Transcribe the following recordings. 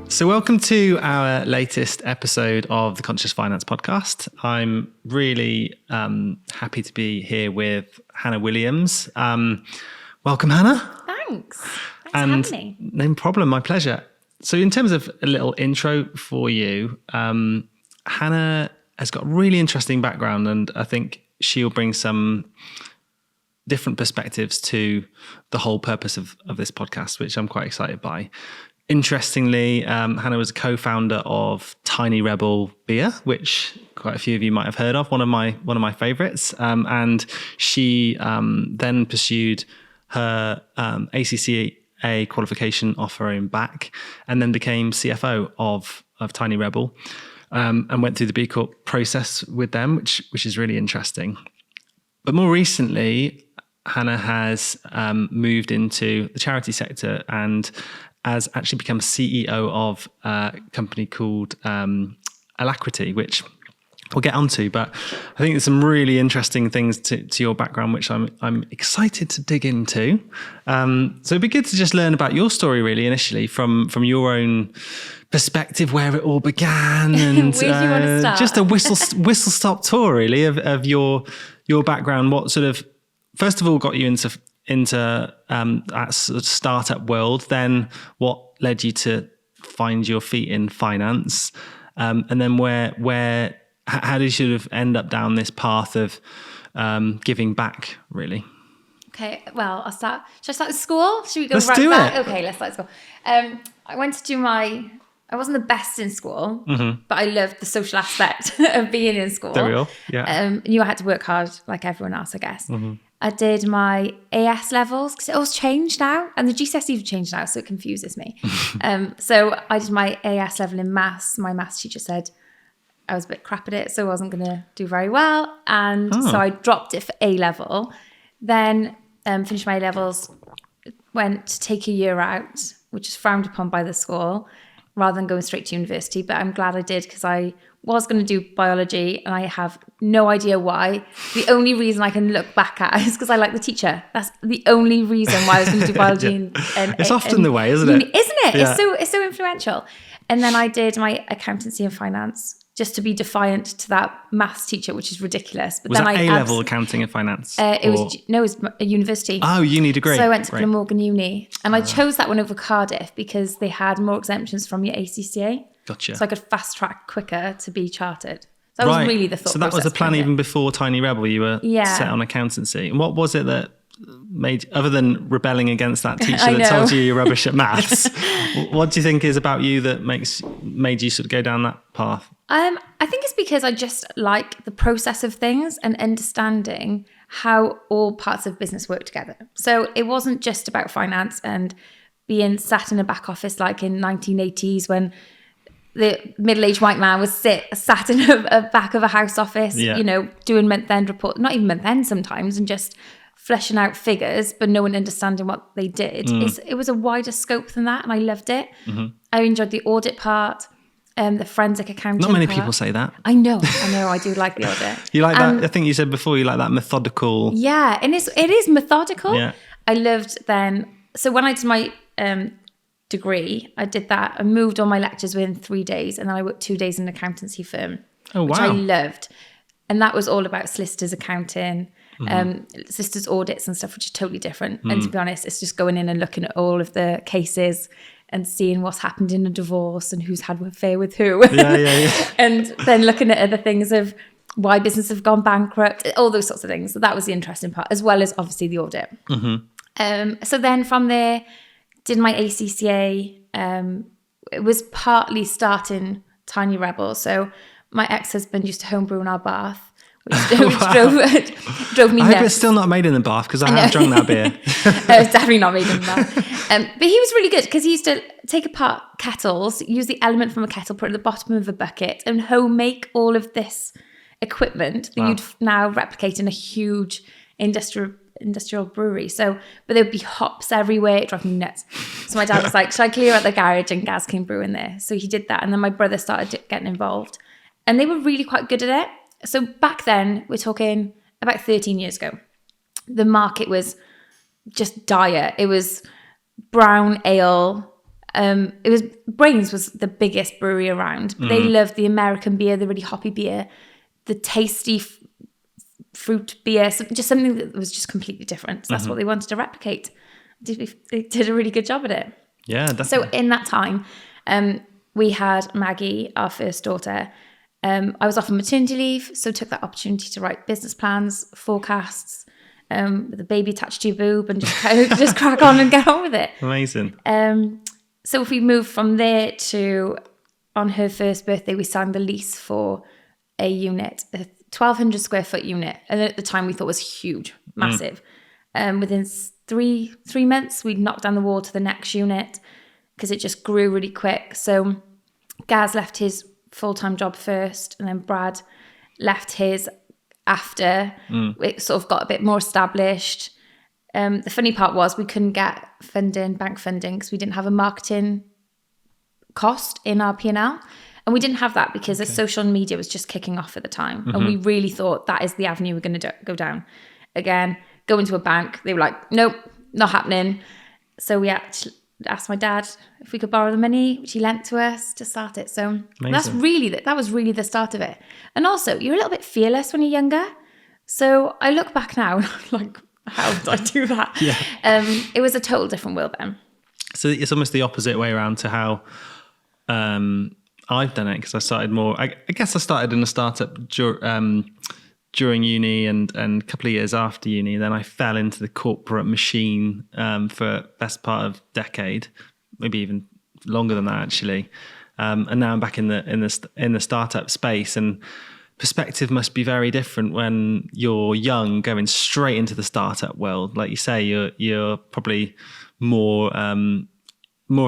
So welcome to our latest episode of the Conscious Finance Podcast. I'm really happy to be here with Hannah Williams. Welcome, Hannah. Thanks for having me. No problem, my pleasure. So in terms of a little intro for you, Hannah has got a really interesting background, and I think she'll bring some different perspectives to the whole purpose of this podcast, which I'm quite excited by. Interestingly, Hannah was a co-founder of Tiny Rebel Beer, which quite a few of you might have heard of, one of my favorites. And she then pursued her ACCA qualification off her own back, and then became CFO of Tiny Rebel, and went through the B Corp process with them, which is really interesting. But more recently, Hannah has moved into the charity sector and has actually become CEO of a company called Alacrity, which we'll get onto. But I think there's some really interesting things to your background, which I'm excited to dig into. So it'd be good to just learn about your story, really, initially from your own perspective, where it all began, and where do you want to start? Just a whistle stop tour, really, of your background. What sort of first of all got you into that sort of startup world, then what led you to find your feet in finance, and then how did you sort of end up down this path of giving back, really? Okay, well, I'll start. Should I start with school? Should we go Let's right do back? it. Okay, let's start with school. I went to do I wasn't the best in school, but I loved the social aspect of being in school. There we go. Yeah. Knew I had to work hard like everyone else, I guess. I did my AS levels because it all's changed now, and the GCSEs have changed now, so it confuses me. So I did my AS level in maths. My maths teacher said I was a bit crap at it, so I wasn't going to do very well, and so I dropped it for A level. Then finished my A levels, went to take a year out, which is frowned upon by the school, rather than going straight to university. But I'm glad I did, because I was going to do biology, and I have no idea why. The only reason I can look back at is because I like the teacher. That's the only reason why I was going to do biology. It's often the way, isn't it? Isn't it? Yeah. It's so influential. And then I did my accountancy and finance, just to be defiant to that maths teacher, which is ridiculous. But Was then that I A-level accounting and finance? it was a university. Oh, uni degree. So I went to Right. Glamorgan Uni, and I chose that one over Cardiff because they had more exemptions from your ACCA. Gotcha. So I could fast track quicker to be chartered. So that was really the thought So that was the process plan behind even it. before Tiny Rebel. You were set on accountancy. And what was it that made, other than rebelling against that teacher that told you you're rubbish at maths, what do you think is about you that made you sort of go down that path? I think it's because I just like the process of things and understanding how all parts of business work together. So it wasn't just about finance and being sat in a back office like in 1980s when the middle-aged white man was sat in a back of a house office, doing month-end report, not even month-end sometimes, and just fleshing out figures, but no one understanding what they did. It was a wider scope than that, and I loved it. I enjoyed the audit part, the forensic accounting Not many part. people say that. I know, I do like the audit. You like that? I think you said before you like that methodical. Yeah, and it is methodical. Yeah. I loved then. So when I did my degree, I did that. I moved all my lectures within 3 days, and then I worked 2 days in an accountancy firm, which I loved. And that was all about solicitors accounting, solicitors audits and stuff, which is totally different. And to be honest, it's just going in and looking at all of the cases and seeing what's happened in a divorce and who's had an affair with who. Yeah. And then looking at other things of why businesses have gone bankrupt, all those sorts of things. So that was the interesting part, as well as obviously the audit. So then from there, did my ACCA. It was partly starting Tiny Rebel. So my ex-husband used to homebrew in our bath, which drove me nuts. I hope it's still not made in the bath, because I have drunk that beer. It's definitely not made in the bath. But he was really good because he used to take apart kettles, use the element from a kettle, put it at the bottom of a bucket, and home make all of this equipment that you'd now replicate in a huge industrial brewery. So, but there would be hops everywhere. It drove me nuts. So my dad was like, should I clear out the garage and Gaz can brew in there? So he did that. And then my brother started getting involved. And they were really quite good at it. So back then, we're talking about 13 years ago, the market was just dire. It was brown ale. Brains was the biggest brewery around. But they loved the American beer, the really hoppy beer, the tasty fruit beer, just something that was just completely different. So that's what they wanted to replicate. They did a really good job at it. Yeah, definitely. So in that time, we had Maggie, our first daughter. I was off on maternity leave, so took that opportunity to write business plans, forecasts, with a baby attached to your boob, and just kind of just crack on and get on with it. Amazing. So if we moved from there to, on her first birthday, we signed the lease for a unit, a 1,200 square foot unit. And at the time we thought was huge, massive. Within three months, we'd knocked down the wall to the next unit because it just grew really quick. So Gaz left his full-time job first, and then Brad left his after. It sort of got a bit more established. The funny part was we couldn't get bank funding, because we didn't have a marketing cost in our P&L. And we didn't have that because the social media was just kicking off at the time. And we really thought that is the avenue we're going to go down. Again, go into a bank. They were like, nope, not happening. So we actually asked my dad if we could borrow the money, which he lent to us to start it. So that was really the start of it. And also, you're a little bit fearless when you're younger. So I look back now and I'm like, how did I do that? It was a total different world then. So it's almost the opposite way around to how I've done it, because I started more, I guess I started in a startup during uni and a couple of years after uni. Then I fell into the corporate machine for best part of decade, maybe even longer than that actually. And now I'm back in the startup space, and perspective must be very different when you're young, going straight into the startup world. Like you say, you're probably more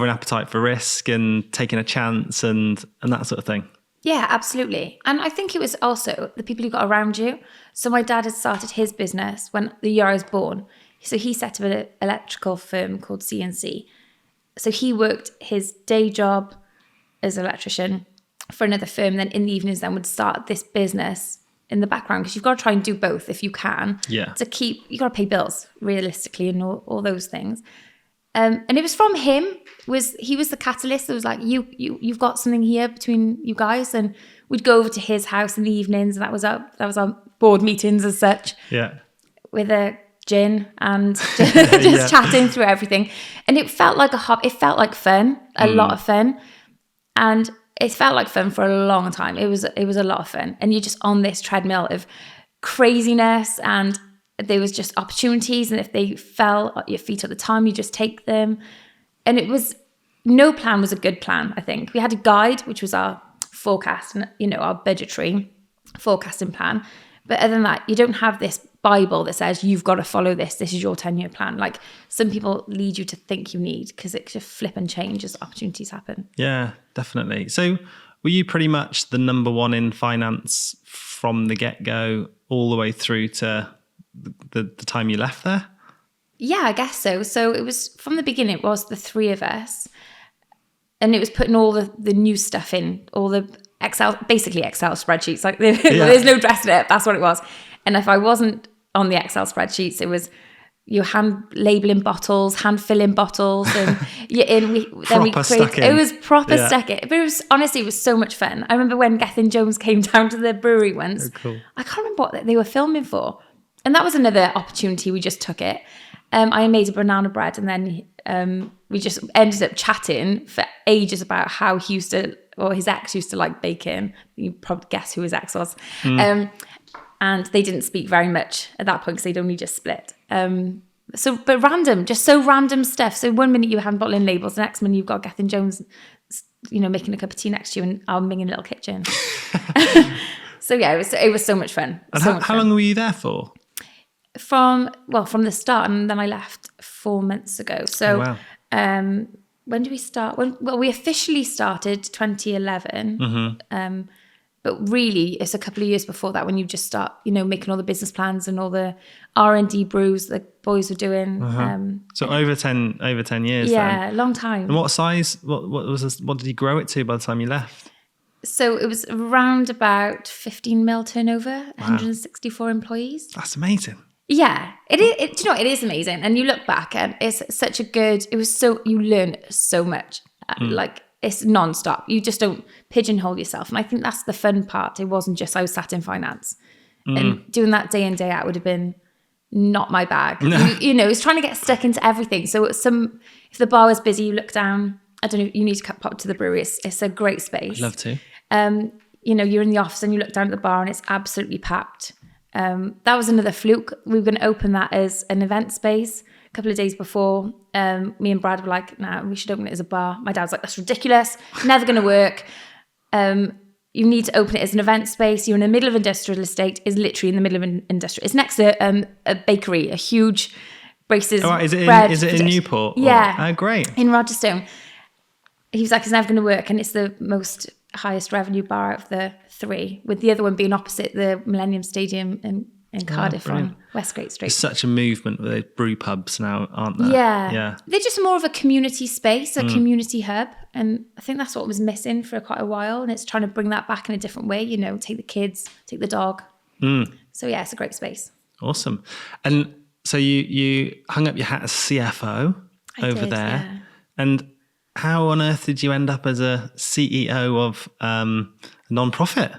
of an appetite for risk and taking a chance and that sort of thing. Yeah, absolutely. And I think it was also the people you got around you. So my dad had started his business when the year I was born. So he set up an electrical firm called CNC. So he worked his day job as an electrician for another firm, then in the evenings then would start this business in the background, because you've got to try and do both if you can. Yeah. You got to pay bills realistically and all those things. And it was from him. He was the catalyst that was like, you've got something here between you guys. And we'd go over to his house in the evenings, and that was our board meetings as such. Yeah. With a gin and just chatting through everything. And it felt like it felt like fun, a lot of fun. And it felt like fun for a long time. It was a lot of fun. And you're just on this treadmill of craziness, and there was just opportunities, and if they fell at your feet at the time, you just take them. And no plan was a good plan, I think. We had a guide, which was our forecast and, our budgetary forecasting plan. But other than that, you don't have this Bible that says you've got to follow this. This is your 10-year plan. Like some people lead you to think you need, because it just flip and change as opportunities happen. Yeah, definitely. So were you pretty much the number one in finance from the get-go all the way through to the time you left there? Yeah, I guess so. So it was from the beginning, it was the three of us, and it was putting all the new stuff in, all the Excel spreadsheets. Like there's no dressing it up. That's what it was. And if I wasn't on the Excel spreadsheets, it was you hand labeling bottles, hand filling bottles, and stuck in. It was proper stuck in. But it was so much fun. I remember when Gethin Jones came down to the brewery once. Oh, cool. I can't remember what they were filming for. And that was another opportunity. We just took it. I made a banana bread, and then we just ended up chatting for ages about how he used to, or his ex used to like bacon. You probably guess who his ex was. And they didn't speak very much at that point because they'd only just split. But random stuff. So one minute you hand bottling labels, the next minute you've got Gethin Jones, making a cup of tea next to you, and I'm in a little kitchen. So yeah, it was so much fun. And how long were you there for? From the start, and then I left 4 months ago. So, when did we start? We officially started 2011. But really, it's a couple of years before that when you just start, making all the business plans and all the R&D brews the boys were doing. So over 10 years. Yeah, then. Long time. And what size? What did you grow it to by the time you left? So it was around about 15 mil turnover, 164 employees. That's amazing. Yeah, it is. Do you know what? It is amazing. And you look back and it's such a good, you learn so much. Like it's nonstop. You just don't pigeonhole yourself. And I think that's the fun part. It wasn't just I was sat in finance and doing that day in, day out would have been not my bag. You know, it's trying to get stuck into everything. So if the bar was busy, you look down, I don't know, you need to pop to the brewery. It's a great space. I'd love to. You know, you're in the office and you look down at the bar and it's absolutely packed. That was another fluke. We were going to open that as an event space a couple of days before. Me and Brad were like, nah, we should open it as a bar. My dad's like, that's ridiculous. Never going to work. You need to open it as an event space. You're in the middle of industrial estate. It's literally in the middle of an industrial. It's next to a bakery, a huge braces. Oh, right. Is it in Newport? Yeah. Oh, great. In Rogerstone. He was like, it's never going to work. And it's the most highest revenue bar out of the three, with the other one being opposite the Millennium Stadium in Cardiff on Westgate Street. There's such a movement with the brew pubs now, aren't there? Yeah. They're just more of a community space, a community hub. And I think that's what was missing for quite a while. And it's trying to bring that back in a different way, you know, take the kids, take the dog. So yeah, it's a great space. Awesome. And so you hung up your hat as CFO over there. Yeah. And how on earth did you end up as a CEO of a non-profit?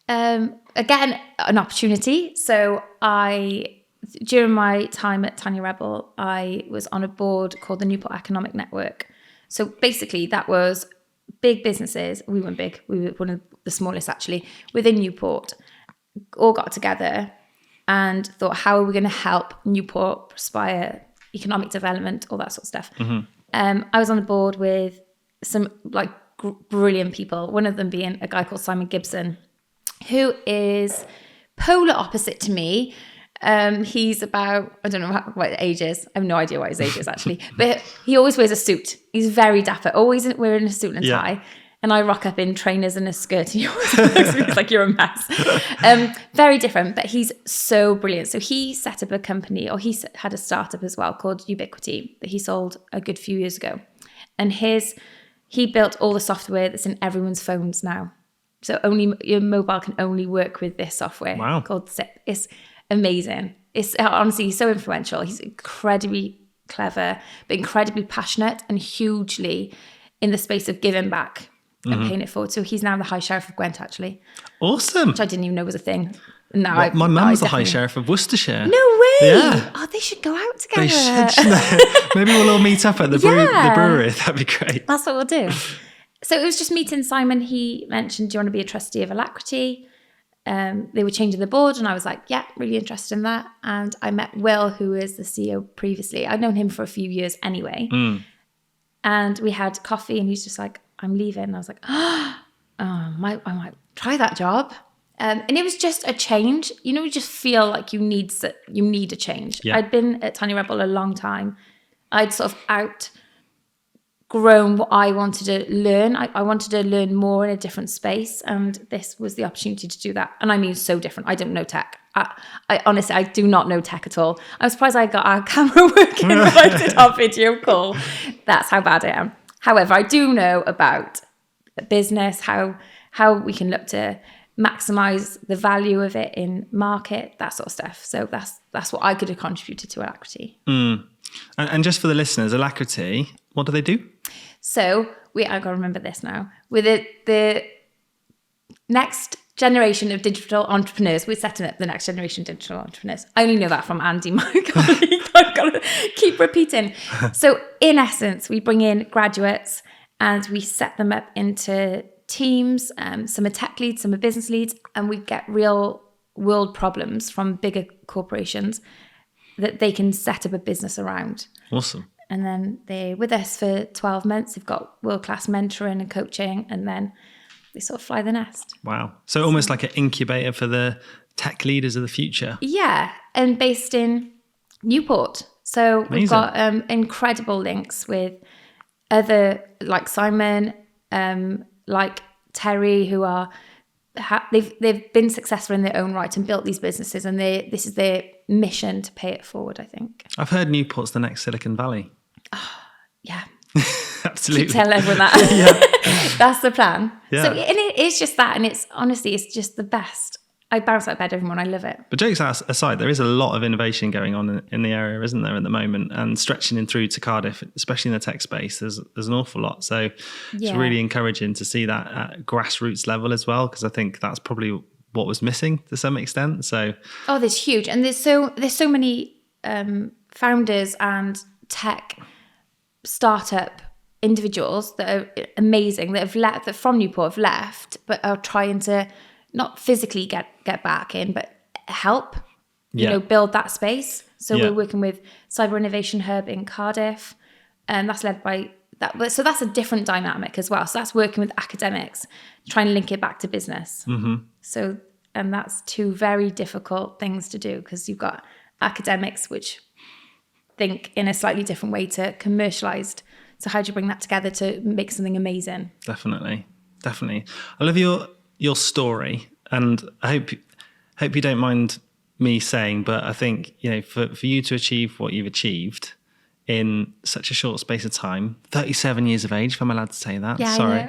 Again, an opportunity. So during my time at Tanya Rebel, I was on a board called the Newport Economic Network. So basically that was big businesses. We weren't big. We were one of the smallest actually within Newport, all got together and thought, how are we going to help Newport aspire, economic development, all that sort of stuff. I was on a board with some like brilliant people, one of them being a guy called Simon Gibson, who is polar opposite to me. He's about, I don't know what his age is. I have no idea what his age is actually, but he always wears a suit. He's very dapper, always wearing a suit and a tie. And I rock up in trainers and a skirt and he always looks at me like you're a mess. Very different, but he's so brilliant. So he set up a company, or he had a startup as well called Ubiquity that he sold a good few years ago. And he built all the software that's in everyone's phones now. So only your mobile can only work with this software called SIP. It's amazing. It's honestly, he's so influential. He's incredibly clever, but incredibly passionate and hugely in the space of giving back and paying it forward. So he's now the High Sheriff of Gwent, actually. Awesome. Which I didn't even know was a thing. Now my mum's the High Sheriff of Worcestershire. No way. Yeah. Oh, they should go out together. They should. Maybe we'll all meet up at the brewery. That'd be great. That's what we'll do. So it was just meeting Simon. He mentioned, do you want to be a trustee of Alacrity? They were changing the board and I was like, yeah, really interested in that. And I met Will, who is the CEO previously. I'd known him for a few years anyway. And we had coffee and he's just like, I'm leaving. And I was like, I might try that job. And it was just a change. You know, you just feel like you need a change. Yeah. I'd been at Tanya Rebel a long time. I'd sort of outgrown what I wanted to learn. I wanted to learn more in a different space. And this was the opportunity to do that. And I mean, so different. I don't know tech. I honestly, I do not know tech at all. I'm surprised I got our camera working when I did our video call. That's how bad I am. However, I do know about business, how we can look to maximize the value of it in market, that sort of stuff. So that's what I could have contributed to Alacrity. And just for the listeners, Alacrity, what do they do? So I got to remember this now. With the next generation of digital entrepreneurs, we're setting up the next generation of digital entrepreneurs. I only know that from Andy, my colleague. I've got to keep repeating. So in essence, we bring in graduates and we set them up into teams. Some are tech leads, some are business leads, and we get real world problems from bigger corporations that they can set up a business around. Awesome. And then they're with us for 12 months. They've got world-class mentoring and coaching, and then they sort of fly the nest. Wow. So almost like an incubator for the tech leaders of the future. Yeah, and based in Newport. So Amazing. We've got incredible links with other, like Simon, like Terry, who are they've been successful in their own right and built these businesses, and this is their mission to pay it forward, I think. I've heard Newport's the next Silicon Valley. Yeah. Absolutely. Tell everyone that. That's the plan. Yeah. So, and it is just that, and it's honestly, it's just the best. I bounce out of bed every morning. I love it. But jokes aside, there is a lot of innovation going on in the area, isn't there, at the moment? And stretching in through to Cardiff, especially in the tech space, there's an awful lot. So it's really encouraging to see that at grassroots level as well, because I think that's probably what was missing to some extent. So there's huge, and there's so many founders and tech startup individuals that are amazing that have left, that from Newport have left, but are trying to not physically get back in, but help, build that space. So we're working with Cyber Innovation Hub in Cardiff, and that's led by that. So that's a different dynamic as well. So that's working with academics, trying to link it back to business. Mm-hmm. So, and that's two very difficult things to do, because you've got academics which think in a slightly different way to commercialized. So how do you bring that together to make something amazing? Definitely. I love your story, and I hope you don't mind me saying, but I think, for you to achieve what you've achieved in such a short space of time, 37 years of age, if I'm allowed to say that. Yeah, sorry.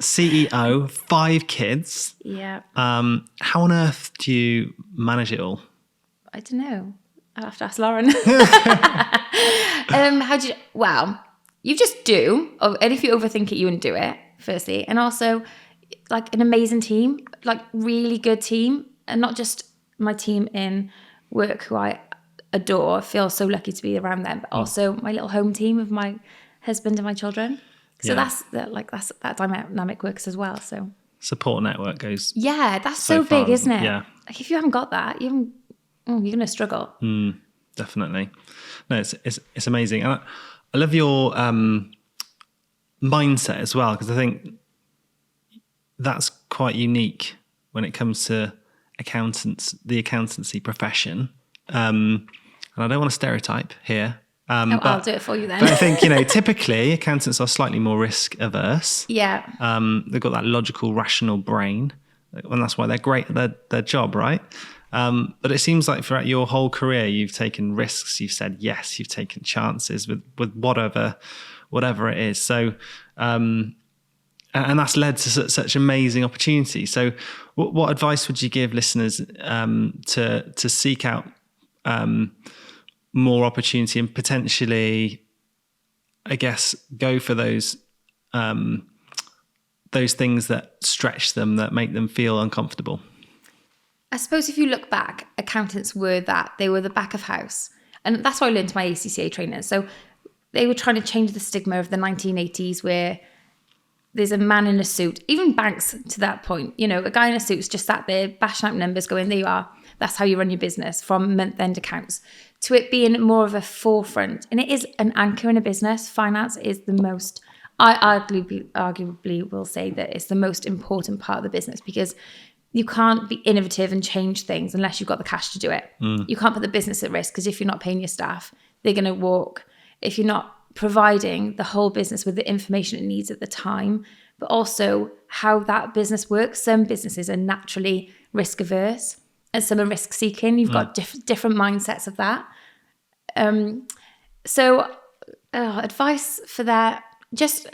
CEO, 5 kids. Yeah. How on earth do you manage it all? I don't know. I'll have to ask Lauren. You just do. And if you overthink it, you wouldn't do it, firstly. And also, like, an amazing team, like really good team, and not just my team in work who I adore, feel so lucky to be around them, but also my little home team of my husband and my children. So that dynamic works as well. So support network goes. Yeah, that's so big, isn't it? Yeah. Like, if you haven't got that, you're going to struggle. Definitely. No, it's amazing. And I love your mindset as well, because I think that's quite unique when it comes to the accountancy profession. And I don't want to stereotype here. But I'll do it for you then. But I think, typically accountants are slightly more risk averse. Yeah. They've got that logical, rational brain, and that's why they're great at their job, right? But it seems like throughout your whole career, you've taken risks. You've said yes. You've taken chances with whatever it is. So, and that's led to such amazing opportunities. So, what advice would you give listeners to seek out more opportunity and potentially, I guess, go for those things that stretch them, that make them feel uncomfortable? I suppose if you look back, accountants they were the back of house. And that's why I learned my ACCA training. So they were trying to change the stigma of the 1980s where there's a man in a suit, even banks to that point, a guy in a suit's just sat there bashing out numbers going, there you are. That's how you run your business, from month-end accounts, to it being more of a forefront. And it is an anchor in a business. Finance is the most, I arguably will say that it's the most important part of the business, because you can't be innovative and change things unless you've got the cash to do it. You can't put the business at risk, because if you're not paying your staff, they're going to walk. If you're not providing the whole business with the information it needs at the time, but also how that business works. Some businesses are naturally risk averse and some are risk seeking. You've got different mindsets of that. So advice for that, just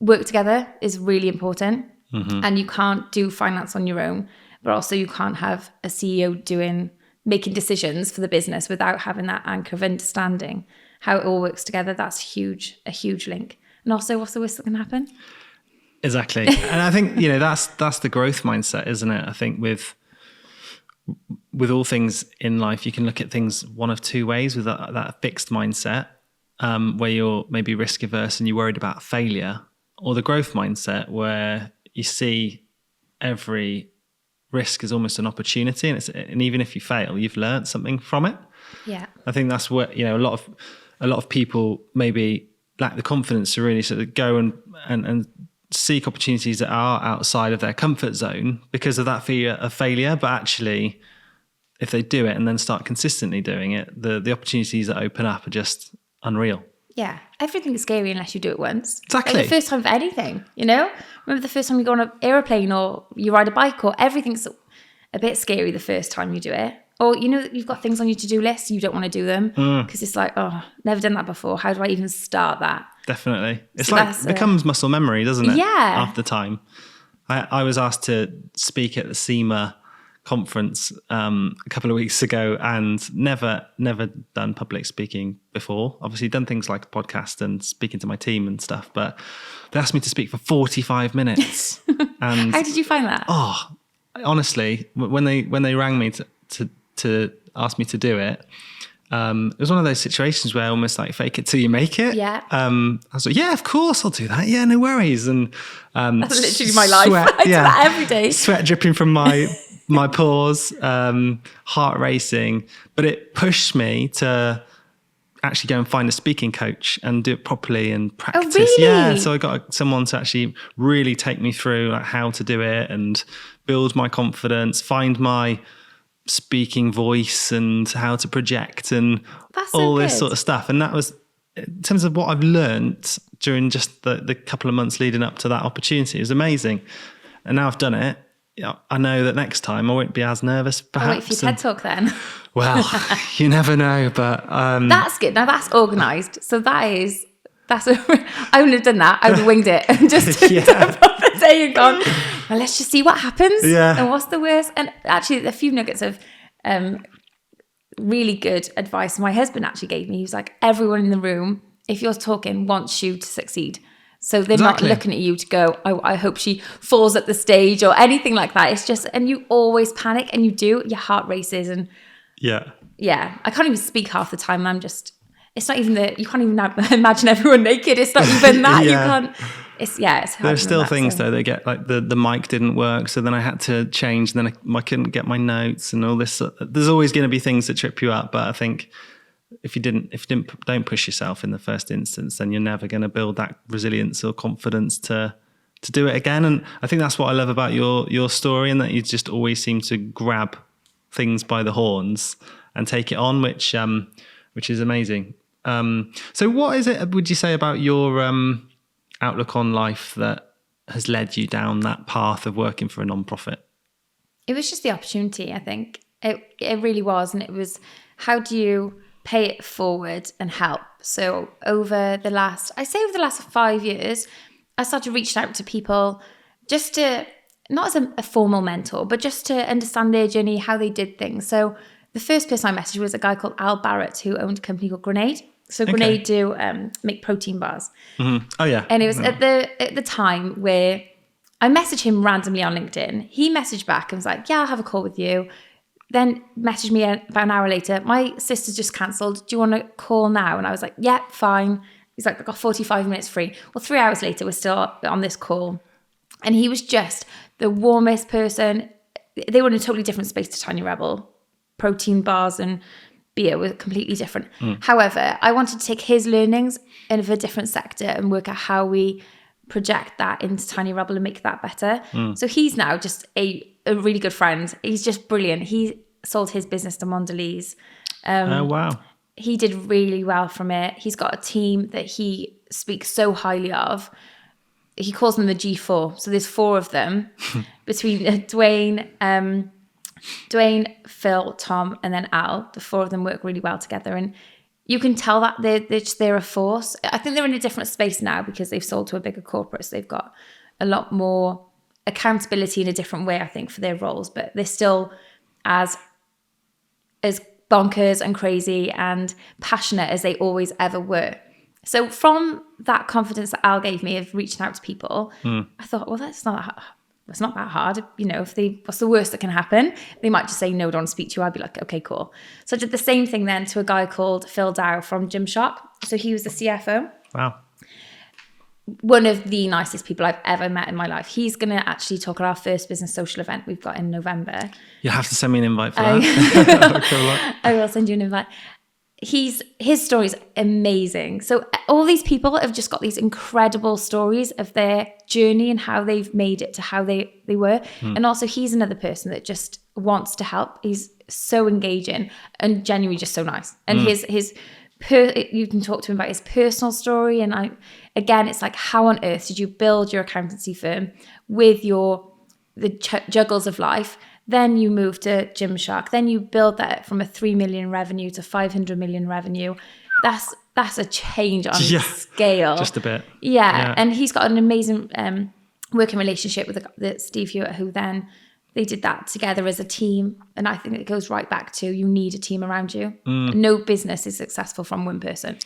work together is really important. Mm-hmm. And you can't do finance on your own, but also you can't have a CEO making decisions for the business without having that anchor of understanding how it all works together. That's a huge link. And also, what's the worst that can happen? Exactly. And I think, that's the growth mindset, isn't it? I think with all things in life, you can look at things one of two ways, with that fixed mindset, where you're maybe risk averse and you're worried about failure, or the growth mindset where you see every risk as almost an opportunity, and even if you fail, you've learned something from it. Yeah, I think that's what a lot of people maybe lack the confidence to really sort of go and seek opportunities that are outside of their comfort zone because of that fear of failure. But actually, if they do it and then start consistently doing it, the opportunities that open up are just unreal. Yeah, everything's scary unless you do it once. Exactly. Like the first time for anything, Remember the first time you go on an aeroplane or you ride a bike, or everything's a bit scary the first time you do it. Or, you've got things on your to-do list, you don't want to do them because it's like, never done that before. How do I even start that? Definitely. It's becomes muscle memory, doesn't it? Yeah. After time. I was asked to speak at the SEMA conference a couple of weeks ago, and never done public speaking before. Obviously done things like a podcast and speaking to my team and stuff, but they asked me to speak for 45 minutes. And how did you find that? Oh, honestly, when they rang me to ask me to do it, it was one of those situations where I almost like fake it till you make it. Yeah. I was like, yeah, of course I'll do that. Yeah, no worries. And that's literally my life. I do that every day. Sweat dripping from my pores, heart racing, but it pushed me to actually go and find a speaking coach and do it properly and practice. Oh, really? Yeah. So I got someone to actually really take me through like how to do it and build my confidence, find my speaking voice and how to project and all this sort of stuff. And that was, in terms of what I've learned during just the couple of months leading up to that opportunity, it was amazing. And now I've done it, I know that next time I won't be as nervous, perhaps. I'll wait for your TED Talk then. Well, you never know, but... that's good. Now that's organised. So I wouldn't have done that. I would have winged it and just done a proper day and gone, well, let's just see what happens. Yeah. And what's the worst? And actually a few nuggets of really good advice my husband actually gave me. He was like, everyone in the room, if you're talking, wants you to succeed. So they're not looking at you to go, oh, I hope she falls at the stage or anything like that. It's just, and you always panic, and you do, your heart races. And yeah, I can't even speak half the time. And I'm just, it's not even you can't even imagine everyone naked. It's not even that. You can't, it's hard. There's still things though, they get like the mic didn't work. So then I had to change, and then I couldn't get my notes and all this. There's always going to be things that trip you up. But I think if you don't push yourself in the first instance, then you're never going to build that resilience or confidence to do it again. And I think that's what I love about your story, and that you just always seem to grab things by the horns and take it on, which is amazing. So what is it, would you say, about your outlook on life that has led you down that path of working for a non-profit? It was just the opportunity, I think. It really was. And it was, how do you pay it forward and help? So over the last 5 years, I started reaching out to people just to, not as a formal mentor, but just to understand their journey, how they did things. So the first person I messaged was a guy called Al Barrett, who owned a company called Grenade. So Grenade do make protein bars. Mm-hmm. Oh yeah. And it was at the time where I messaged him randomly on LinkedIn. He messaged back and was like, yeah, I'll have a call with you. Then messaged me about an hour later, my sister's just cancelled. Do you want to call now? And I was like, yeah, fine. He's like, I've got 45 minutes free. Well, 3 hours later, we're still on this call. And he was just the warmest person. They were in a totally different space to Tiny Rebel. Protein bars and beer were completely different. However, I wanted to take his learnings in a different sector and work out how we project that into Tiny Rebel and make that better. So he's now just a really good friend. He's just brilliant. He sold his business to Mondelez. Oh, wow. He did really well from it. He's got a team that he speaks so highly of. He calls them the G4. So there's 4 of them between Dwayne, Phil, Tom, and then Al. The 4 of them work really well together. And you can tell that they're a force. I think they're in a different space now because they've sold to a bigger corporate. So they've got a lot more accountability in a different way, I think, for their roles. But they're still as bonkers and crazy and passionate as they always ever were. So from that confidence that Al gave me of reaching out to people, I thought, well, that's not that hard. You know, what's the worst that can happen? They might just say, no, don't want to speak to you. I'd be like, okay, cool. So I did the same thing then to a guy called Phil Dow from Gymshark. So he was the CFO. Wow. One of the nicest people I've ever met in my life. He's going to actually talk at our first business social event we've got in November. You'll have to send me an invite for that. I will send you an invite. His story is amazing. So all these people have just got these incredible stories of their journey and how they've made it to how they were. And also he's another person that just wants to help. He's so engaging and genuinely just so nice. And you can talk to him about his personal story. And again, it's like, how on earth did you build your accountancy firm with the juggles of life? Then you move to Gymshark. Then you build that from a 3 million revenue to 500 million revenue. That's a change on scale. Just a bit. Yeah. And he's got an amazing working relationship with the Steve Hewitt, who then they did that together as a team. And I think it goes right back to you need a team around you. No business is successful from one person.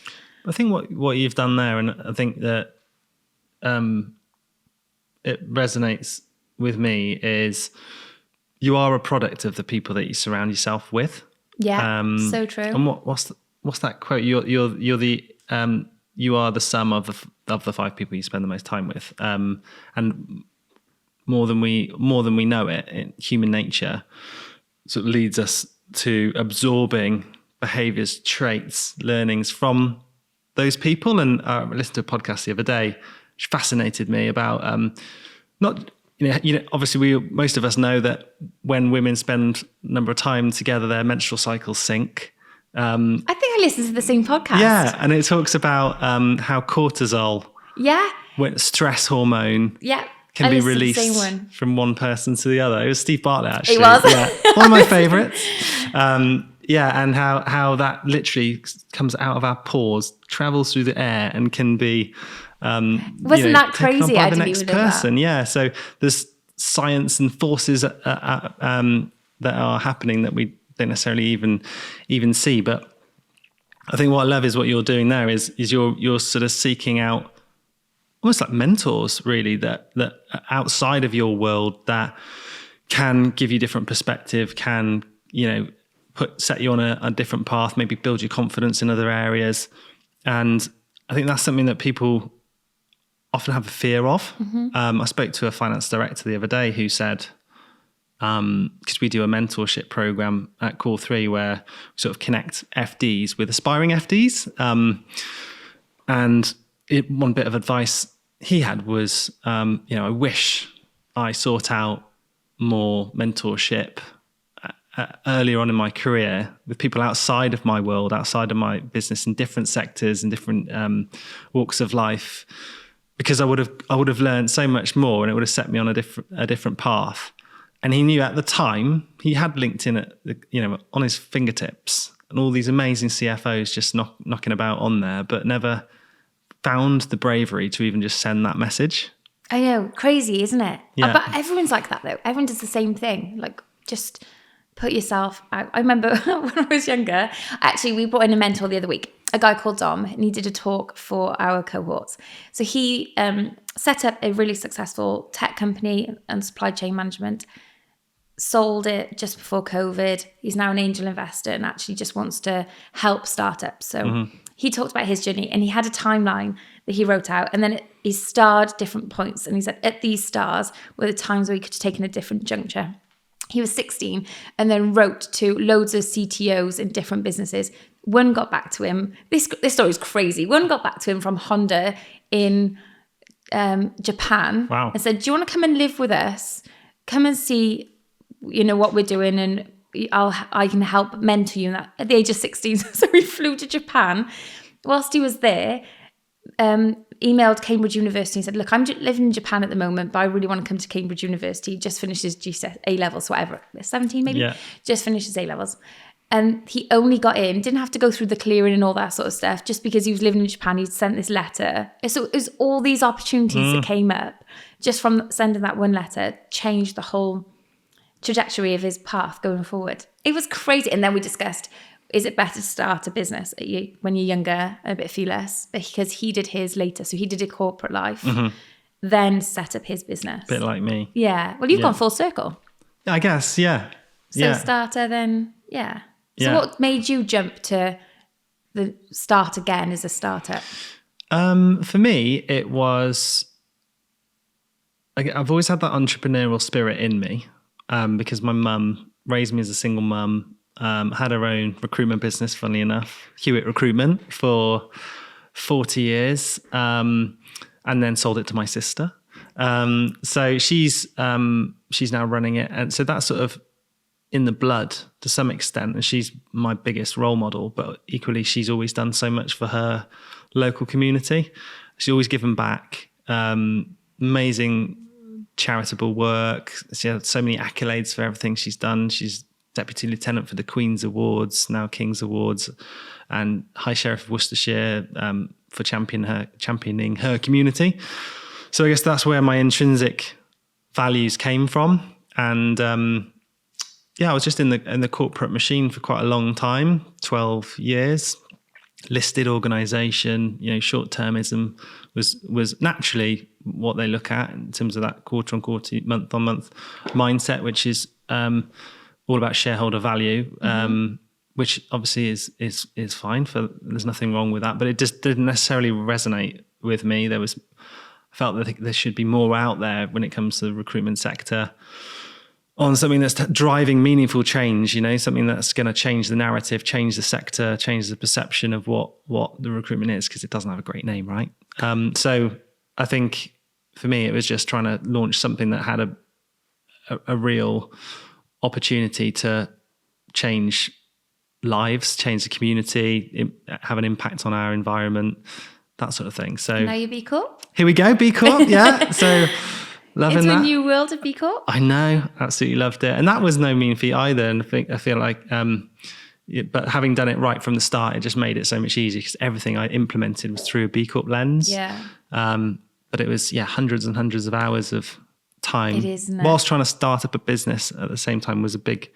I think what you've done there, and I think that it resonates with me, is you are a product of the people that you surround yourself with. Yeah, so true. And what's that quote? You're the you are the sum of the 5 people you spend the most time with. And more than we know it, human nature sort of leads us to absorbing behaviors, traits, learnings from those people. And I listened to a podcast the other day, which fascinated me about not. You know, obviously most of us know that when women spend a number of time together, their menstrual cycles sync. I think I listened to the same podcast. Yeah, and it talks about how cortisol, stress hormone, can be released from one person to the other. It was Steve Bartlett, actually. It was. Yeah, one of my favourites. And how that literally comes out of our pores, travels through the air, and can be wasn't that crazy? By I the didn't next even know person. that. Yeah, so there's science and forces that are happening that we don't necessarily even see. But I think what I love is what you're doing there is you're sort of seeking out almost like mentors, really, that outside of your world that can give you different perspective, can set you on a different path, maybe build your confidence in other areas. And I think that's something that people often have a fear of. I spoke to a finance director the other day who said, because we do a mentorship program at Core 3 where we sort of connect FDs with aspiring FDs. And one bit of advice he had was, I wish I sought out more mentorship earlier on in my career with people outside of my world, outside of my business, in different sectors and different walks of life, because I would have learned so much more, and it would have set me on a different path. And he knew at the time he had LinkedIn on his fingertips, and all these amazing CFOs just knocking about on there, but never found the bravery to even just send that message. I know, crazy, isn't it? Yeah. But everyone's like that though. Everyone does the same thing. Like, just put yourself out. I remember when I was younger, actually, we brought in a mentor the other week, a guy called Dom, and he did a talk for our cohorts. So he set up a really successful tech company and supply chain management, sold it just before COVID. He's now an angel investor and actually just wants to help startups. So he talked about his journey, and he had a timeline that he wrote out, and then he starred different points. And he said at these stars were the times where he could have taken a different juncture. He was 16 and then wrote to loads of CTOs in different businesses. One got back to him. This story is crazy. One got back to him from Honda in Japan. Wow. And said, do you want to come and live with us? Come and see, what we're doing, and I can help mentor you at the age of 16. So he flew to Japan. Whilst he was there, emailed Cambridge University and said, look, I'm living in Japan at the moment, but I really want to come to Cambridge University. Just finished his GCSE A-levels, whatever, 17 maybe? Yeah. Just finished his A-levels. And he only got in, didn't have to go through the clearing and all that sort of stuff, just because he was living in Japan. He'd sent this letter. So it was all these opportunities that came up just from sending that one letter, changed the whole trajectory of his path going forward. It was crazy. And then we discussed, is it better to start a business when you're younger and a bit fearless? Because he did his later. So he did a corporate life, then set up his business. Bit like me. Yeah. Well, you've gone full circle. I guess, yeah. So starter, then, yeah. So what made you jump to the start again as a startup? For me, it was, I've always had that entrepreneurial spirit in me, because my mum raised me as a single mum. Had her own recruitment business, funnily enough, Hewitt Recruitment, for 40 years, and then sold it to my sister. So she's now running it, and so that's sort of in the blood to some extent, and she's my biggest role model. But equally, she's always done so much for her local community. She's always given back. Amazing charitable work. She had so many accolades for everything she's done. She's Deputy Lieutenant for the Queen's Awards, now King's Awards, and High Sheriff of Worcestershire for championing her community. So I guess that's where my intrinsic values came from. And I was just in the corporate machine for quite a long time, 12 years, listed organization. Short-termism was naturally what they look at in terms of that quarter-on-quarter, month-on-month mindset, which is all about shareholder value, which obviously is fine. There's nothing wrong with that, but it just didn't necessarily resonate with me. I felt that there should be more out there when it comes to the recruitment sector on something that's driving meaningful change, something that's going to change the narrative, change the sector, change the perception of what the recruitment is, because it doesn't have a great name, right? So I think for me, it was just trying to launch something that had a real opportunity to change lives, change the community, have an impact on our environment, that sort of thing. So now you B Corp? Here we go, B Corp, yeah. So loving that. It's a new world of B Corp. I know, absolutely loved it. And that was no mean feat either. And I feel like, but having done it right from the start, it just made it so much easier because everything I implemented was through a B Corp lens. Yeah. But it was, hundreds and hundreds of hours of time. It is, isn't it? Whilst trying to start up a business at the same time was a big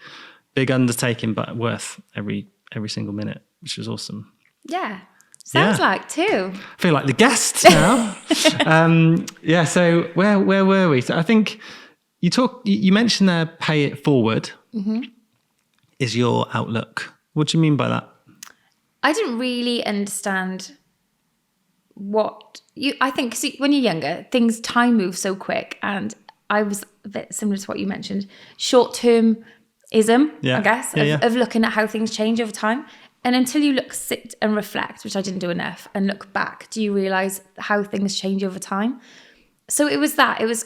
undertaking, but worth every single minute, which was awesome. Yeah. Sounds like too. I feel like the guest now. So where were we? So I think you mentioned there, pay it forward is your outlook. What do you mean by that? I didn't really understand I think when you're younger, time moves so quick, and I was a bit similar to what you mentioned, short-termism, I guess, of looking at how things change over time. And until you sit and reflect, which I didn't do enough, and look back, do you realize how things change over time? So it was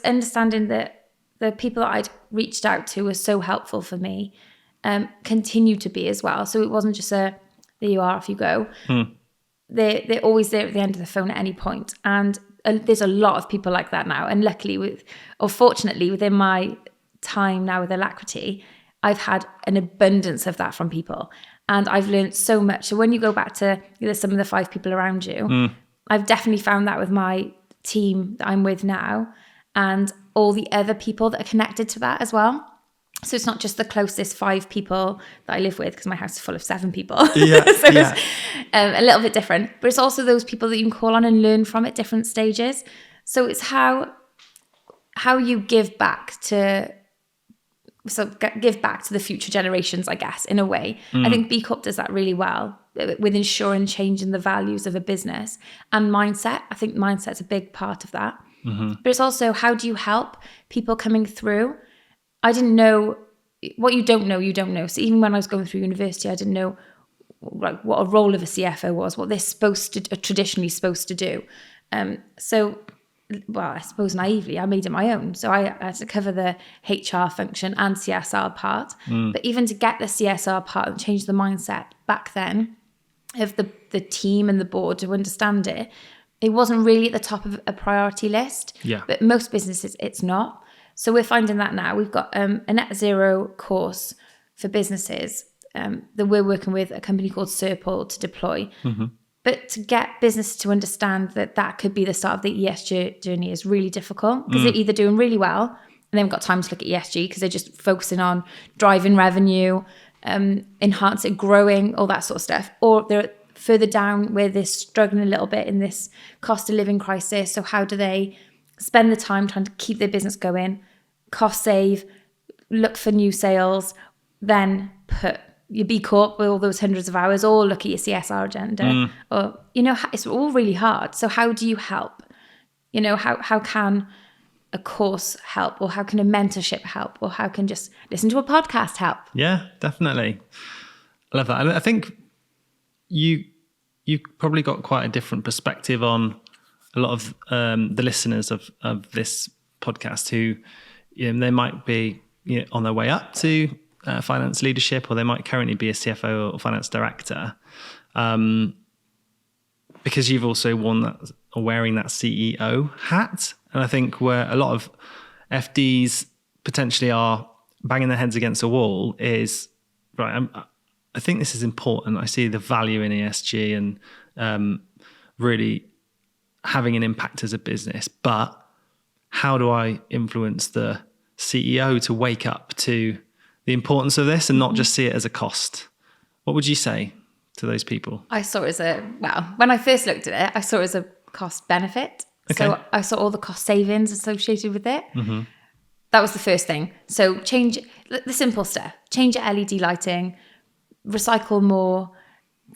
understanding that the people that I'd reached out to were so helpful for me, continue to be as well. So it wasn't just there you are, off you go. They're always there at the end of the phone at any point. And there's a lot of people like that now. And fortunately, within my time now with Alacrity, I've had an abundance of that from people. And I've learned so much. So when you go back to some of the 5 people around you, I've definitely found that with my team that I'm with now and all the other people that are connected to that as well. So it's not just the closest 5 people that I live with, because my house is full of 7 people. It's a little bit different. But it's also those people that you can call on and learn from at different stages. So it's how you give back to the future generations, I guess, in a way. I think B Corp does that really well with ensuring change in the values of a business and mindset. I think mindset's a big part of that. But it's also, how do you help people coming through? I didn't know what you don't know, you don't know. So even when I was going through university, I didn't know what a role of a CFO was, what they're traditionally supposed to do. I suppose naively, I made it my own. So I had to cover the HR function and CSR part. But even to get the CSR part and change the mindset back then of the team and the board to understand it, it wasn't really at the top of a priority list. Yeah. But most businesses, it's not. So we're finding that now. We've got a net zero course for businesses that we're working with a company called Serpal to deploy. But to get business to understand that could be the start of the ESG journey is really difficult, because they're either doing really well and they haven't got time to look at ESG because they're just focusing on driving revenue, enhancing, growing, all that sort of stuff. Or they're further down where they're struggling a little bit in this cost of living crisis. So how do they spend the time trying to keep their business going, cost save, look for new sales, then put your B Corp with all those hundreds of hours, or look at your CSR agenda, or, it's all really hard. So how do you help? How can a course help, or how can a mentorship help, or how can just listen to a podcast help? Yeah, definitely. I love that. I think you've probably got quite a different perspective on a lot of the listeners of this podcast who, they might be on their way up to finance leadership, or they might currently be a CFO or finance director, because you've also wearing that CEO hat. And I think where a lot of FDs potentially are banging their heads against a wall is, right, I think this is important. I see the value in ESG and really having an impact as a business, but how do I influence the CEO to wake up to the importance of this and not just see it as a cost? What would you say to those people? I saw it as when I first looked at it, I saw it as a cost benefit. Okay. So I saw all the cost savings associated with it. Mm-hmm. That was the first thing. So change the simple stuff, change your LED lighting, recycle more.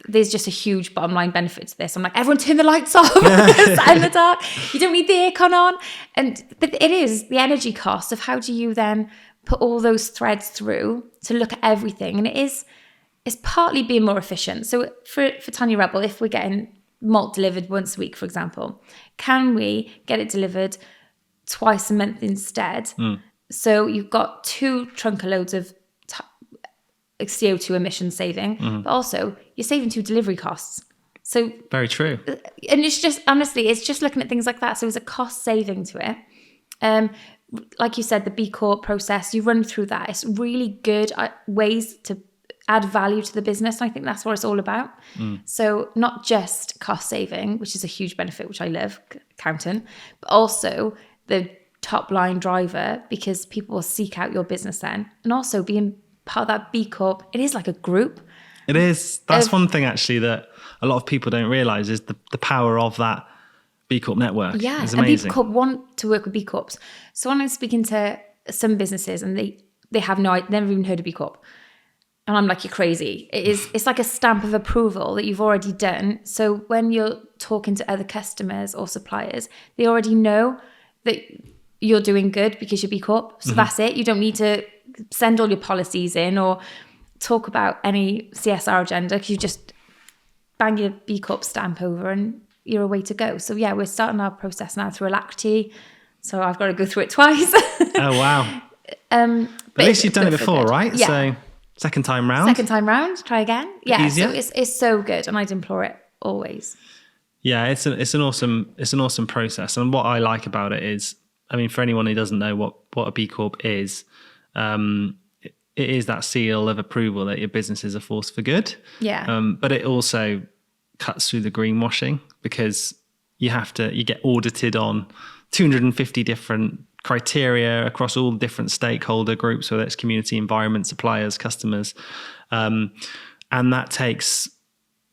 There's just a huge bottom line benefit to this. I'm like, everyone turn the lights off in the dark. You don't need the aircon on. But it is the energy cost of how do you then put all those threads through to look at everything. And it's partly being more efficient. So for Tanya Rebel, if we're getting malt delivered once a week, for example, can we get it delivered twice a month instead? So you've got 2 trunker loads of CO2 emission saving, but also you're saving 2 delivery costs. So very true. And it's just, honestly, it's just looking at things like that. So there's a cost saving to it. Like you said, the B Corp process, you run through that. It's really good ways to add value to the business. And I think that's what it's all about. So not just cost saving, which is a huge benefit, which I love, accountant, but also the top line driver, because people will seek out your business then. And also being part of that B Corp, it is like a group. It is. That's one thing actually that a lot of people don't realise is the power of that B Corp network. Yeah, is amazing. And B Corp want to work with B Corps. So when I'm speaking to some businesses and they have never even heard of B Corp. And I'm like, you're crazy. It's like a stamp of approval that you've already done. So when you're talking to other customers or suppliers, they already know that you're doing good because you're B Corp. So that's it. You don't need to send all your policies in or talk about any CSR agenda, because you just bang your B Corp stamp over and you're away to go. So yeah, we're starting our process now through Alacrity. So I've got to go through it twice. Oh, wow. But at least you've done it before, right? Yeah. So second time round. Second time round, try again. Yeah, easier. so it's so good, and I'd implore it always. Yeah, it's an awesome process, and what I like about it is, I mean, for anyone who doesn't know what a B Corp is, it is that seal of approval that your business is a force for good. Yeah. But it also cuts through the greenwashing, because you get audited on 250 different criteria across all different stakeholder groups, whether it's community, environment, suppliers, customers. And that takes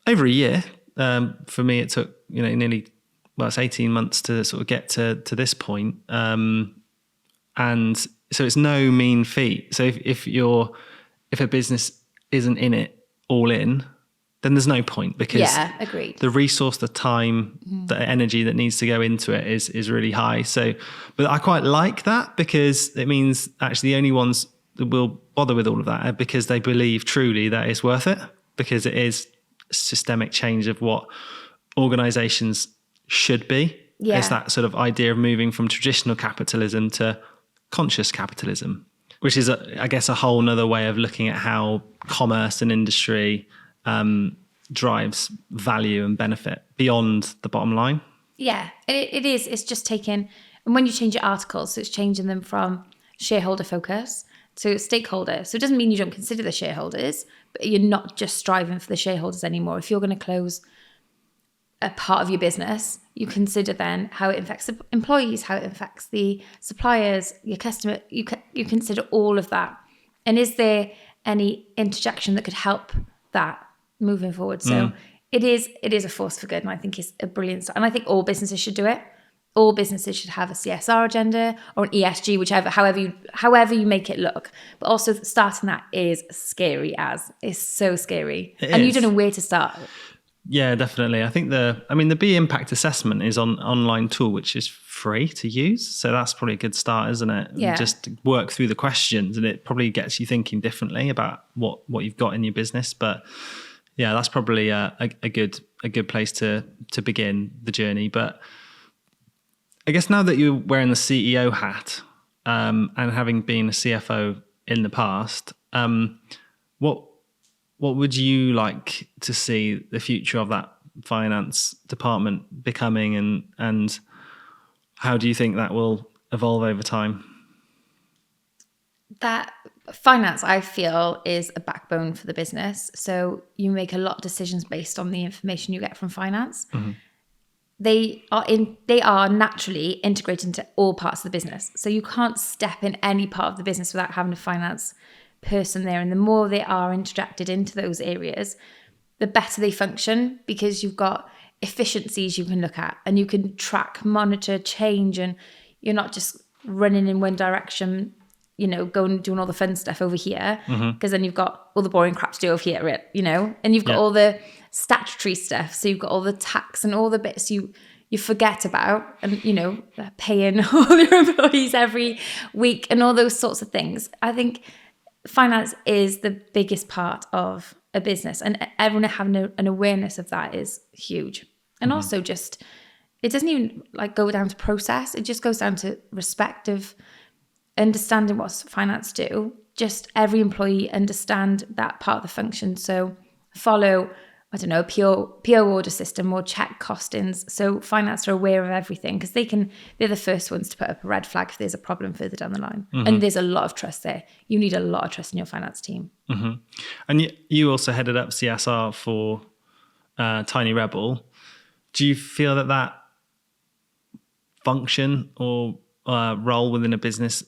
over a year. For me, it took, it's 18 months to sort of get to this point. And so it's no mean feat. So if a business isn't in it all in, then there's no point, because agreed. The resource, the time, the energy that needs to go into it is really high. So, but I quite like that, because it means actually the only ones that will bother with all of that are because they believe truly that it's worth it, because it is systemic change of what organizations should be. Yeah. It's that sort of idea of moving from traditional capitalism to conscious capitalism, which is, I guess, a whole nother way of looking at how commerce and industry drives value and benefit beyond the bottom line. Yeah, it is. It's just taking, and when you change your articles, so it's changing them from shareholder focus to stakeholder. So it doesn't mean you don't consider the shareholders, but you're not just striving for the shareholders anymore. If you're going to close a part of your business, you consider then how it affects the employees, how it affects the suppliers, your customer. You consider all of that. And is there any interjection that could help that moving forward? So it is a force for good, and I think it's a brilliant start. And I think all businesses should do it. All businesses should have a CSR agenda or an ESG, however you make it look. But also starting that is scary it's so scary. And you don't know where to start. Yeah, definitely. I think the B Impact Assessment is on online tool, which is free to use. So that's probably a good start, isn't it? Yeah. Just work through the questions, and it probably gets you thinking differently about what you've got in your business. But yeah, that's probably a good place to begin the journey. But I guess now that you're wearing the CEO hat, and having been a CFO in the past, what would you like to see the future of that finance department becoming, and how do you think that will evolve over time? That finance, I feel, is a backbone for the business. So you make a lot of decisions based on the information you get from finance. Mm-hmm. they are naturally integrated into all parts of the business. So you can't step in any part of the business without having a finance person there. And the more they are interjected into those areas, the better they function, because you've got efficiencies you can look at and you can track, monitor, change, and you're not just running in one direction, going doing all the fun stuff over here, because then you've got all the boring crap to do over here, and you've got all the statutory stuff. So you've got all the tax and all the bits you forget about, and paying all your employees every week and all those sorts of things. I think finance is the biggest part of a business, and everyone having an awareness of that is huge. And also just, it doesn't even go down to process. It just goes down to respect of understanding what finance do. Just every employee understand that part of the function. So follow, I don't know, a PO order system or check costings. So finance are aware of everything, because they're the first ones to put up a red flag if there's a problem further down the line. And there's a lot of trust there. You need a lot of trust in your finance team. And you also headed up CSR for Tiny Rebel. Do you feel that function or role within a business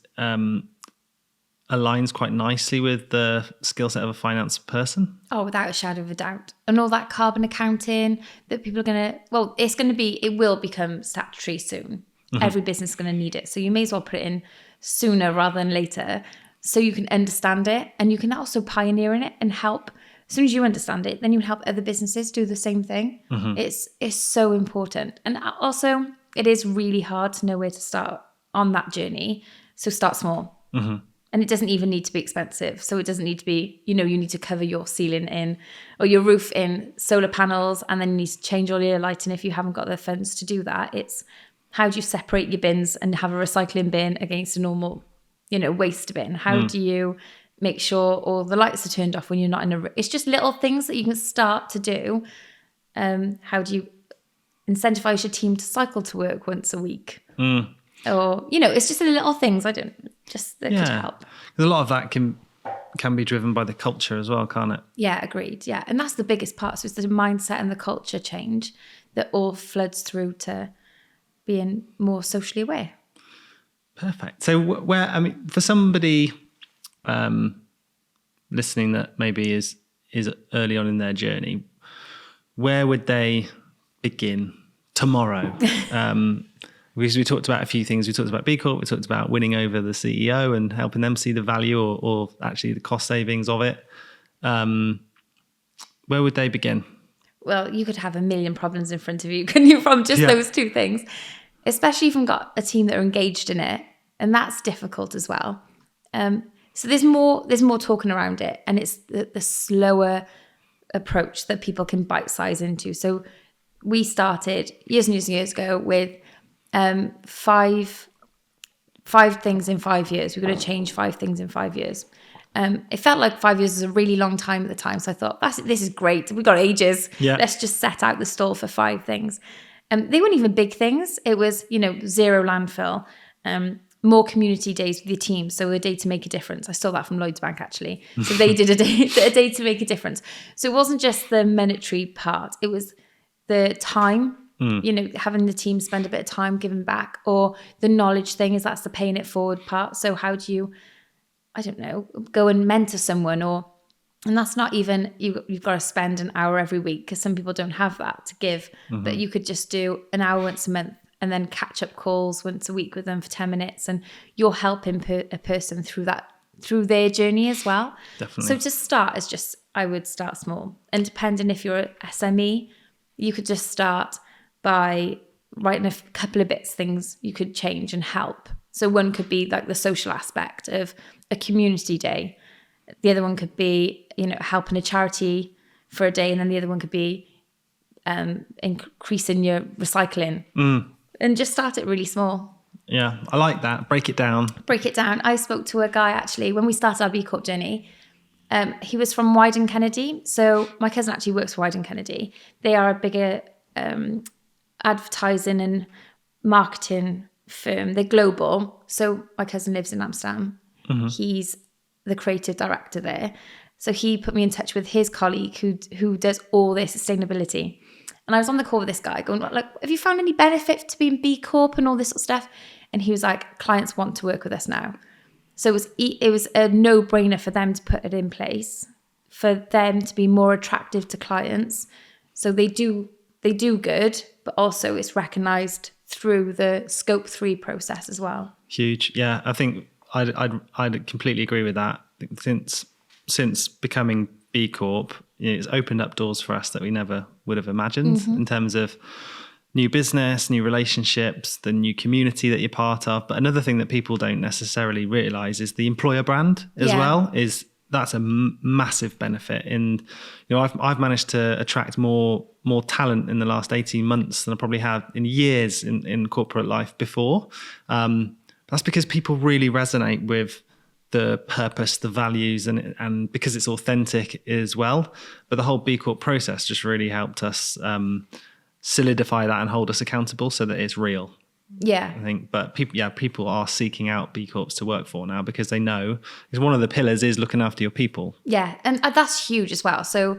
aligns quite nicely with the skill set of a finance person? Oh, without a shadow of a doubt. And all that carbon accounting that people are going to, it will become statutory soon. Every business is going to need it. So you may as well put it in sooner rather than later, so you can understand it, and you can also pioneer in it and help. As soon as you understand it, then you help other businesses do the same thing. It's so important. And also, it is really hard to know where to start on that journey. So start small. And it doesn't even need to be expensive. So it doesn't need to be, you need to cover your ceiling in or your roof in solar panels, and then you need to change all your lighting if you haven't got the funds to do that. It's how do you separate your bins and have a recycling bin against a normal, waste bin? How do you make sure all the lights are turned off when you're not in a... It's just little things that you can start to do. How do you incentivize your team to cycle to work once a week? Or, it's just the little things that could help. A lot of that can be driven by the culture as well, can't it? Yeah, agreed. Yeah. And that's the biggest part. So it's the mindset and the culture change that all floods through to being more socially aware. Perfect. So for somebody listening that maybe is early on in their journey, where would they begin tomorrow? Because we talked about a few things. We talked about B Corp. We talked about winning over the CEO and helping them see the value or actually the cost savings of it. Where would they begin? Well, you could have a million problems in front of you, couldn't you, from just those two things? Especially if you've got a team that are engaged in it. And that's difficult as well. So there's more talking around it. And it's the slower approach that people can bite size into. So we started years and years and years ago with 5 things in 5 years. We're going to change 5 things in 5 years. It felt like 5 years was a really long time at the time. So I thought, this is great. We've got ages. Yeah. Let's just set out the stall for 5 things. They weren't even big things. It was, 0 landfill, more community days with your team. So a day to make a difference. I stole that from Lloyds Bank, actually. So they did a day to make a difference. So it wasn't just the monetary part. It was the time, having the team spend a bit of time giving back, or the knowledge thing that's the paying it forward part. So how do you, I don't know, go and mentor someone, and that's not even, you've got to spend an hour every week, because some people don't have that to give, but you could just do an hour once a month and then catch up calls once a week with them for 10 minutes. And you're helping a person through their journey as well. Definitely. So to start I would start small, and depending if you're an SME, you could just start by writing a couple of things you could change and help. So one could be like the social aspect of a community day. The other one could be, helping a charity for a day. And then the other one could be increasing your recycling. And just start it really small. Yeah, I like that. Break it down. I spoke to a guy, actually, when we started our B Corp journey. He was from Wyden Kennedy. So my cousin actually works for Wyden Kennedy. They are a bigger advertising and marketing firm. They're global. So my cousin lives in Amsterdam. He's the creative director there. So he put me in touch with his colleague who does all their sustainability. And I was on the call with this guy going, like, have you found any benefit to being B Corp and all this sort of stuff? And he was like, clients want to work with us now. So it was a no-brainer for them to put it in place, for them to be more attractive to clients. So they do good, but also it's recognised through the Scope 3 process as well. Huge. Yeah, I think I'd completely agree with that. Since becoming B Corp, it's opened up doors for us that we never would have imagined in terms of new business, new relationships, the new community that you're part of. But another thing that people don't necessarily realise is the employer brand as well. That's a massive benefit. And I've managed to attract more talent in the last 18 months than I probably have in years in corporate life before. That's because people really resonate with the purpose, the values, and because it's authentic as well. But the whole B Corp process just really helped us solidify that and hold us accountable so that it's real. Yeah, I think, but people are seeking out B Corps to work for now because they know, because one of the pillars is looking after your people. Yeah, and that's huge as well. So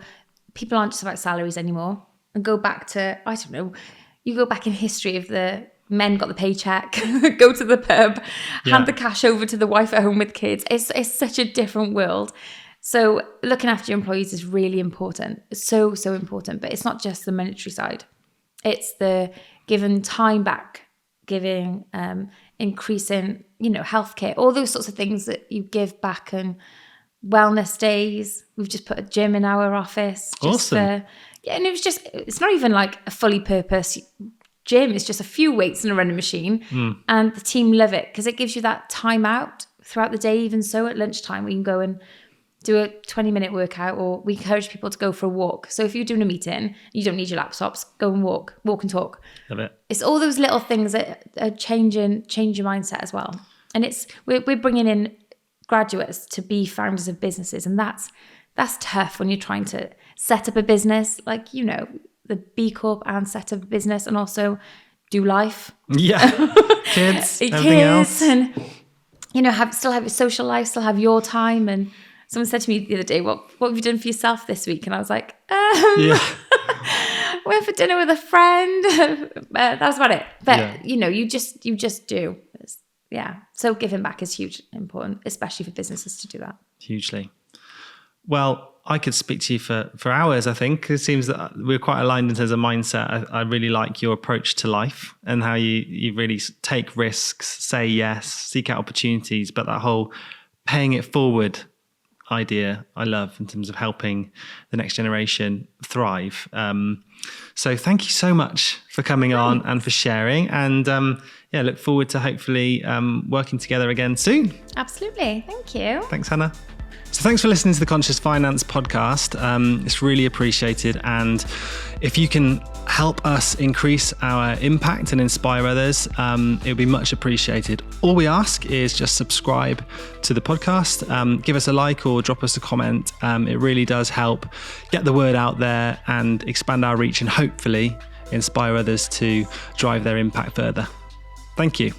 people aren't just about salaries anymore. And go back to, I don't know, you go back in history of the men got the paycheck, go to the pub, hand the cash over to the wife at home with kids. It's such a different world. So looking after your employees is really important. It's so important. But it's not just the monetary side. It's the giving time back, giving, increasing, healthcare, all those sorts of things that you give back, and wellness days. We've just put a gym in our office. Awesome. And it's not even like a fully purpose gym. It's just a few weights and a running machine. And the team love it because it gives you that time out throughout the day. Even so, at lunchtime, we can go and do a 20-minute workout, or we encourage people to go for a walk. So if you're doing a meeting, you don't need your laptops, go and walk and talk. Love it. It's all those little things that are change your mindset as well. And we're bringing in graduates to be founders of businesses, and that's tough when you're trying to set up a business, like the B Corp, and set up a business and also do life. Yeah, kids, everything else, and still have your social life, still have your time. And someone said to me the other day, "What have you done for yourself this week?" And I was like, went for dinner with a friend. That was about it. But you just do. So giving back is huge, important, especially for businesses to do that. Hugely. Well, I could speak to you for hours, I think. It seems that we're quite aligned in terms of mindset. I really like your approach to life and how you really take risks, say yes, seek out opportunities, but that whole paying it forward idea I love in terms of helping the next generation thrive. So thank you so much for coming on and for sharing, and look forward to hopefully working together again soon. Absolutely. Thank you. Thanks, Hannah. So thanks for listening to the Conscious Finance podcast. It's really appreciated. And if you can help us increase our impact and inspire others, it would be much appreciated. All we ask is just subscribe to the podcast, give us a like or drop us a comment. It really does help get the word out there and expand our reach, and hopefully inspire others to drive their impact further. Thank you.